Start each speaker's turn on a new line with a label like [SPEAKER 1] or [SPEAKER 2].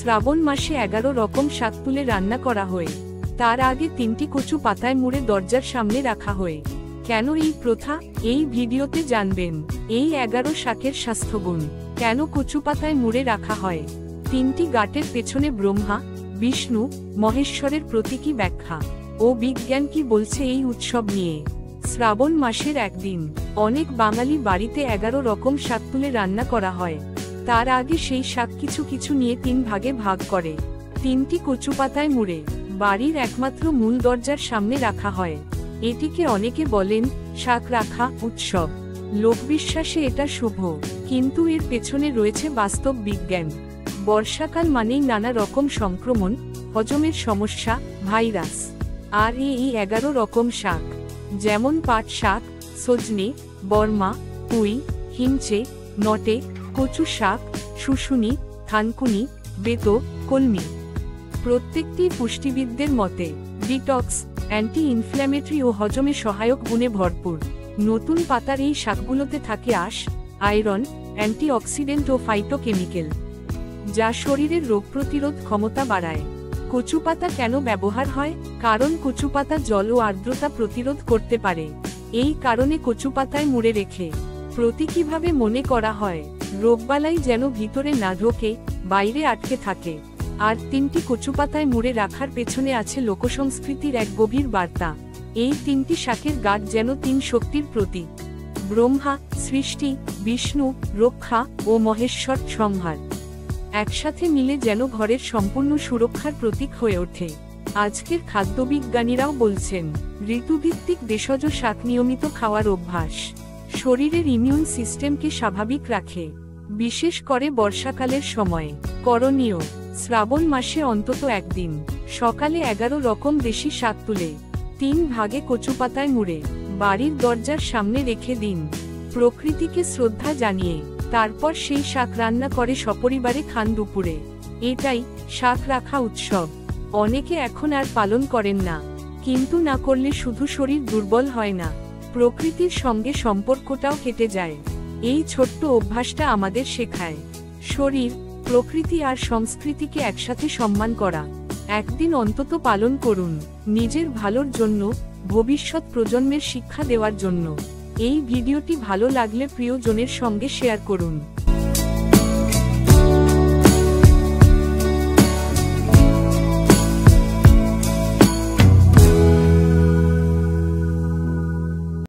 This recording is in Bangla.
[SPEAKER 1] শ্রাবণ মাসে 11 রকম শাক তুলে রান্না করা হয়। তার আগে 3টি কচু পাতায় মুড়ে দরজার সামনে রাখা হয়। কেন এই প্রথা, এই ভিডিওতে জানবেন। এই 11 শাকের স্বাস্থ্যগুণ, কেন কচু পাতায় মুড়ে রাখা হয়, 3টি গাঁটের পেছনে ব্রহ্মা, বিষ্ণু, মহেশ্বরের প্রতীকী ব্যাখ্যা ও বিজ্ঞান কি বলছে এই উৎসব নিয়ে। শ্রাবণ মাসের একদিন অনেক বাঙালি বাড়িতে 11 রকম শাক তুলে রান্না করা হয়। তার আগে সেই শাক কিছু কিছু নিয়ে 3 ভাগে ভাগ করে 3টি কচু পাতায় মুড়ে বাড়ির একমাত্র মূল দরজার সামনে রাখা হয়। এটিকে অনেকে বলেন শাক রাখা উৎসব। লোকবিশ্বাসে এটা শুভ, কিন্তু এর পেছনে রয়েছে বাস্তব বিজ্ঞান। বর্ষাকাল মানেই নানা রকম সংক্রমণ, হজমের সমস্যা, ভাইরাস। আর এই 11 রকম শাক, যেমন পাট শাক, সজনে, বর্মা, পুঁই, হিঞ্চে, নটে, কচু শাক, শুশুনি, থানকুনি, বেতো, কলমি, প্রত্যেকটি পুষ্টিবিদদের মতে ডিটক্স, অ্যান্টি ইনফ্ল্যামেটরি ও হজমে সহায়ক গুণে ভরপুর। নতুন পাতার এই শাকগুলোতে থাকে আঁশ, আয়রন, অ্যান্টিঅক্সিডেন্ট ও ফাইটোকেমিক্যাল, যা শরীরের রোগ প্রতিরোধ ক্ষমতা বাড়ায়। কচু পাতা কেন ব্যবহার হয়? কারণ কচু পাতা জল ও আর্দ্রতা প্রতিরোধ করতে পারে। এই কারণে কচু পাতায় মুড়ে রেখে প্রতীকীভাবে মনে করা হয় রোগবালাই যেন ভিতরে না ঢোকে, বাইরে আটকে থাকে। আর 3টি কচু পাতায় মুড়ে রাখার পেছনে আছে লোকসংস্কৃতির এক গভীর বার্তা। এই 3টি শাকের গাঁট যেন 3 শক্তির প্রতীক: ব্রহ্মা সৃষ্টি, বিষ্ণু রক্ষা ও মহেশ্বর সংহার। একসাথে মিলে যেন ঘরের সম্পূর্ণ সুরক্ষার প্রতীক হয়ে ওঠে। আজকের খাদ্যবিজ্ঞানীরাও বলছেন ঋতুভিত্তিক দেশজ শাক নিয়মিত খাওয়ার অভ্যাস শরীরের ইমিউন সিস্টেমকে স্বাভাবিক রাখে, বিশেষ করে বর্ষাকালের সময়ে। করণীয়: শ্রাবণ মাসে অন্তত একদিন সকালে 11 রকম দেশি শাক তুলে 3 ভাগে কচু পাতায় মুড়ে বাড়ির দরজার সামনে রেখে দিন। প্রকৃতিকে শ্রদ্ধা জানিয়ে তারপর সেই শাক রান্না করে সপরিবারে খান দুপুরে। এটাই শাক রাখা উৎসব। অনেকে এখন আর পালন করেন না, কিন্তু না করলে শুধু শরীর দুর্বল হয় না, প্রকৃতির সঙ্গে সম্পর্কটাও কেটে যায়। এই ছোট্ট অভ্যাসটা আমাদের শেখায় শরীর, প্রকৃতি আর সংস্কৃতিকে একসাথে সম্মান করা। একদিন অন্তত পালন করুন, নিজের ভালোর জন্য, ভবিষ্যৎ প্রজন্মের শিক্ষা দেওয়ার জন্য। এই ভিডিওটি ভালো লাগলে প্রিয়জনের সঙ্গে শেয়ার করুন।